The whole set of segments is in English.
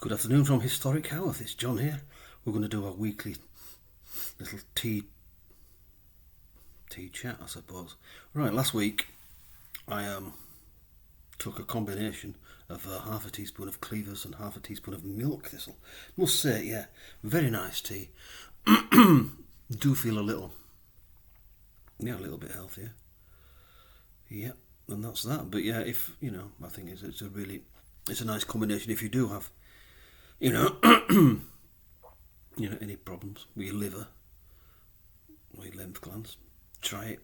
Good afternoon from Historic Howarth. It's John here. We're going to do our weekly little tea chat, I suppose. Right, last week I took a combination of half a teaspoon of Cleavers and half a teaspoon of Milkthistle. Must say, yeah, very nice tea. Do feel a little bit healthier. Yeah, and that's that. But yeah, if I think it's a nice combination if you do have any problems with your liver or your lymph glands. Try it.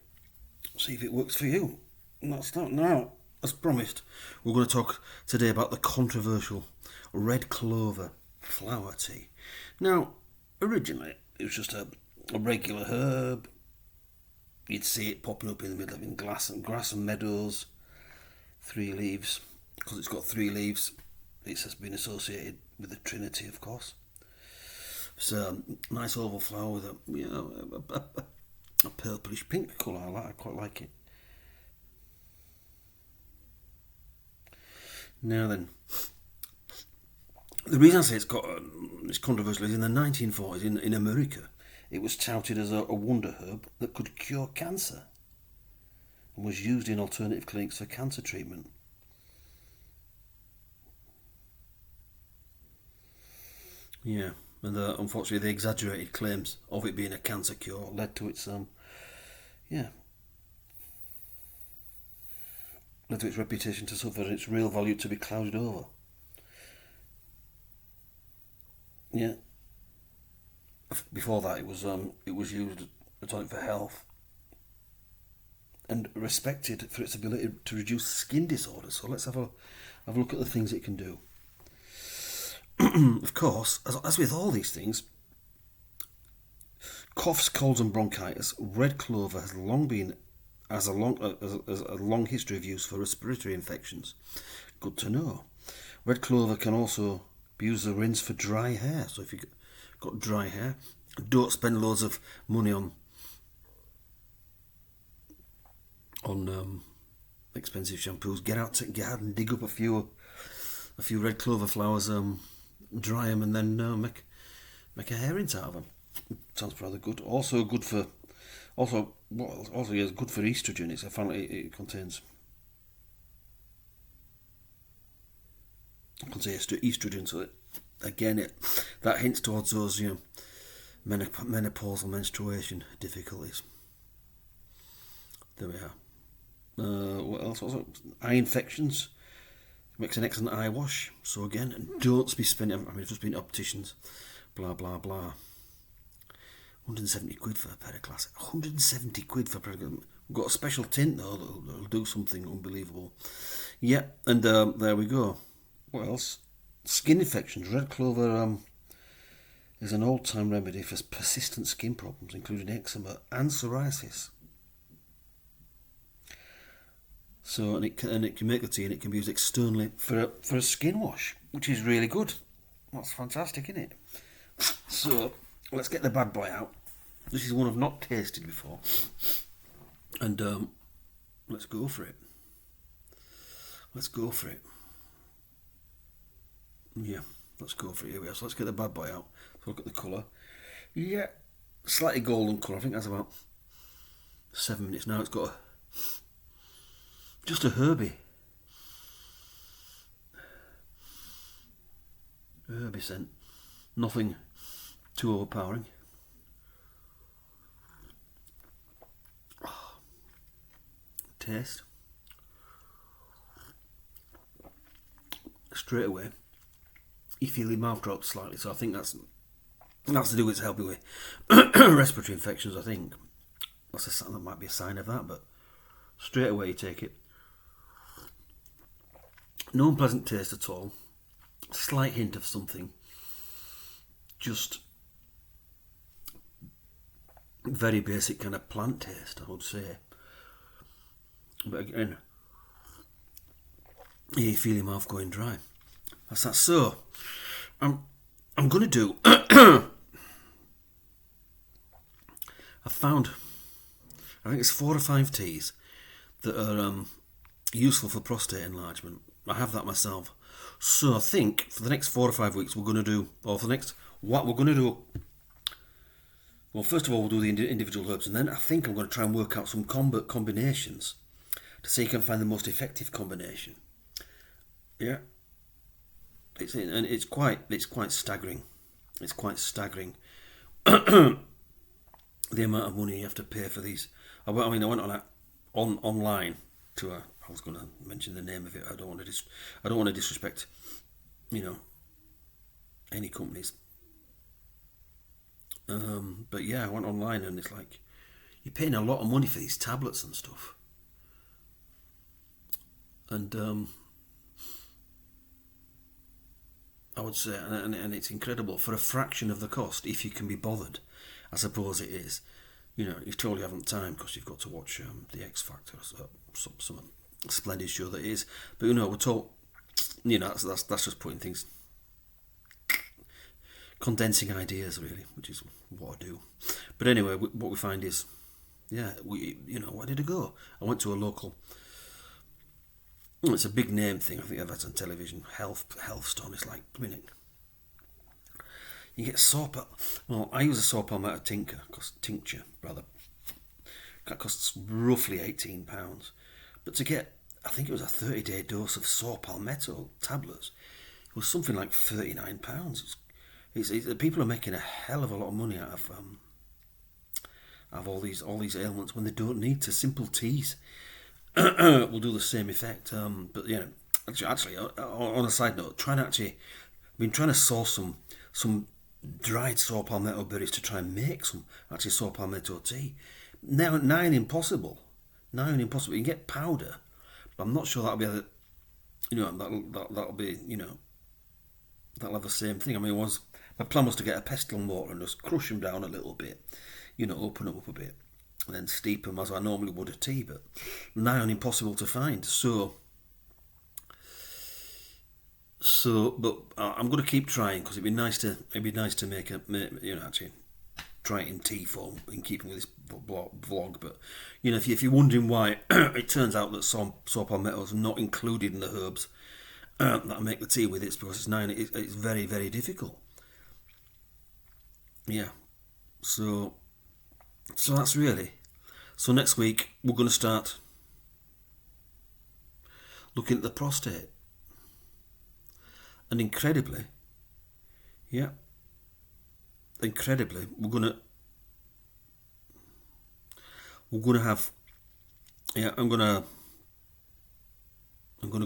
See if it works for you. And that's that. Now, as promised, we're going to talk today about the controversial red clover flower tea. Now, originally, it was just a regular herb. You'd see it popping up in the middle of grass and meadows. 3 leaves. Because it's got 3 leaves, it's been associated with the Trinity, of course. It's a nice oval flower with a purplish pink colour. I quite like it. Now then, the reason I say it's controversial is in the 1940s in America, it was touted as a wonder herb that could cure cancer and was used in alternative clinics for cancer treatment. Yeah, and unfortunately the exaggerated claims of it being a cancer cure led to its reputation to suffer and its real value to be clouded over. Yeah. Before that, it was used as a tonic for health and respected for its ability to reduce skin disorders. So let's have a look at the things it can do. Of course, as with all these things, coughs, colds, and bronchitis, red clover has a long history of use for respiratory infections. Good to know. Red clover can also be used as a rinse for dry hair. So if you've got dry hair, don't spend loads of money on expensive shampoos. Get out and dig up a few red clover flowers. Dry them and then make a hair rinse out of them. Sounds rather good. Also good for good for estrogen. It's apparently it contains estrogen. So that hints towards those menopausal menstruation difficulties. There we are. What else? Eye infections. Makes an excellent eye wash. So again, don't be spending. I've just been opticians. Blah blah blah. 170 quid for a pair of glasses. 170 quid for a pair of glasses. We've got a special tint though that'll do something unbelievable. Yeah, and there we go. What else? Skin infections. Red clover is an old-time remedy for persistent skin problems, including eczema and psoriasis. So and it can make the tea and it can be used externally for a skin wash, which is really good. That's fantastic, isn't it? So let's get the bad boy out. This is one I've not tasted before, and let's go for it. Yeah, let's go for it. Here we are. So let's get the bad boy out. So look at the colour. Yeah, slightly golden colour. I think that's about 7 minutes now. It's got just a herby scent. Nothing too overpowering. Taste. Straight away, you feel your mouth drop slightly. So I think that's to do with it's helping with respiratory infections. I think that might be a sign of that. But straight away you take it. No unpleasant taste at all. Slight hint of something. Just very basic kind of plant taste, I would say. But again, you feel your mouth going dry. That's that. So, I'm going to do... I found, I think it's 4 or 5 teas that are useful for prostate enlargement. I have that myself. So I think for the next 4 or 5 weeks we're going to do, or for the next, what we're going to do, well, first of all we'll do the individual herbs, and then I think I'm going to try and work out some combinations to see if I can find the most effective combination. Yeah, it's quite staggering. It's quite staggering the amount of money you have to pay for these. I went online to a. I was going to mention the name of it. I don't want to disrespect, any companies. But yeah, I went online and it's like you're paying a lot of money for these tablets and stuff. And I would say, and it's incredible for a fraction of the cost if you can be bothered. I suppose it is. You totally haven't time because you've got to watch the X Factor or some splendid show that is. But we're told, that's just putting things, condensing ideas really, which is what I do. But anyway, what we find is, where did I go? I went to a local. It's a big name thing. I think that's on television. Health store. It's like, you get Well, I use a saw palmetto tincture rather. That costs roughly £18. But to get, I think it was a 30-day dose of saw palmetto tablets, it was something like £39. People are making a hell of a lot of money out of all these ailments when they don't need to. Simple teas will do the same effect. But actually, on a side note, I've been trying to source some dried saw palmetto berries to try and make some actually saw palmetto tea. Now, nigh on impossible. You can get powder, but I'm not sure that'll be that'll be that'll have the same thing. I mean, my plan was to get a pestle mortar and just crush them down a little bit, open them up a bit, and then steep them as I normally would a tea, but nigh on impossible to find. But I'm going to keep trying because it'd be nice to make actually try it in tea form in keeping with this vlog. But if you're wondering why, it turns out that saw palmetto is not included in the herbs that I make the tea with. It's because it's very, very difficult. Yeah, so that's really. So next week we're going to start looking at the prostate, and incredibly, we're gonna have. I'm gonna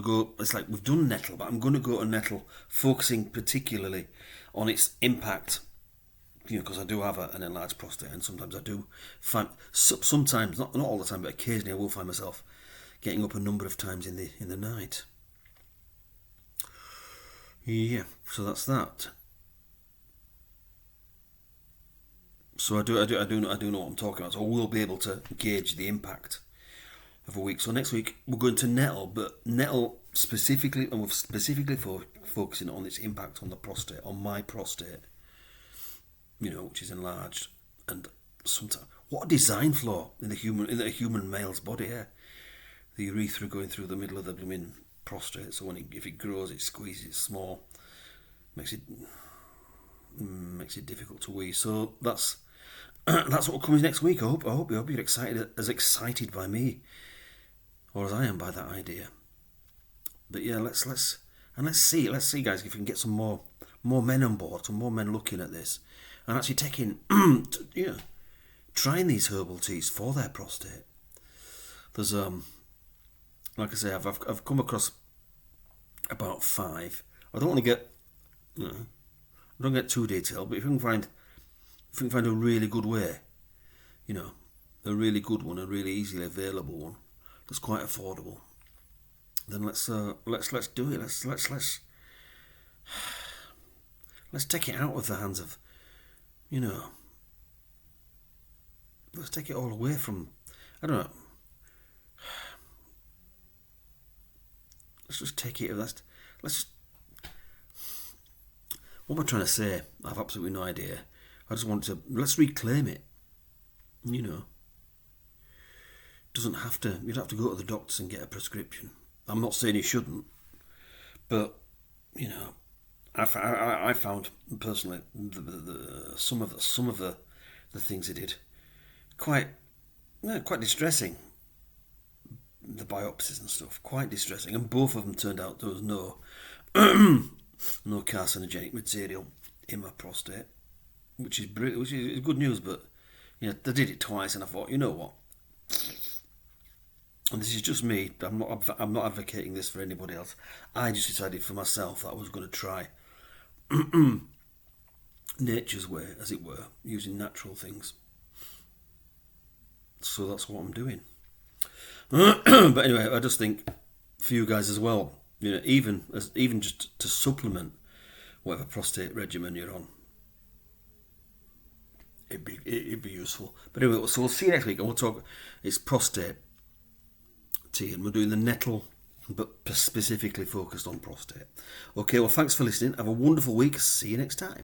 go. It's like we've done Nettle, but I'm gonna go to Nettle, focusing particularly on its impact. Because I do have an enlarged prostate, and sometimes I do find, sometimes not all the time, but occasionally I will find myself getting up a number of times in the night. Yeah, so that's that. So I do know what I'm talking about. So we'll be able to gauge the impact of a week. So next week we're going to Nettle, but Nettle specifically, and we're specifically focusing on its impact on the prostate, on my prostate. Which is enlarged, and sometimes what a design flaw in the human male's body. Yeah, the urethra going through the middle of the blooming prostate. So if it grows, it squeezes small, makes it difficult to wee. So that's what comes next week. I hope you're excited by me, or as I am by that idea. But yeah, let's see, guys, if we can get some more men on board, some more men looking at this. And actually taking, trying these herbal teas for their prostate. There's, like I say, I've come across about 5. I don't want to get, I don't get too detailed, but if you can find a really good way, a really good one, a really easily available one, that's quite affordable, then let's do it. Let's take it out of the hands of. Let's take it all away from, I don't know. Let's just take it. Let's just. What am I trying to say? I have absolutely no idea. I just want to. Let's reclaim it. Doesn't have to. You'd have to go to the doctors and get a prescription. I'm not saying you shouldn't, but you know, I found personally some of the things he did quite quite distressing. The biopsies and stuff quite distressing, and both of them turned out there was no no carcinogenic material in my prostate, which is good news. But you know, they did it twice, and I thought, you know what? And this is just me. I'm not advocating this for anybody else. I just decided for myself that I was going to try nature's way, as it were, using natural things. So that's what I'm doing. But anyway, I just think for you guys as well, you know, even just to supplement whatever prostate regimen you're on, it'd be useful. But anyway, so we'll see you next week, and we'll talk. It's prostate tea, and we're doing the Nettle, but specifically focused on prostate. Okay, well, thanks for listening. Have a wonderful week. See you next time.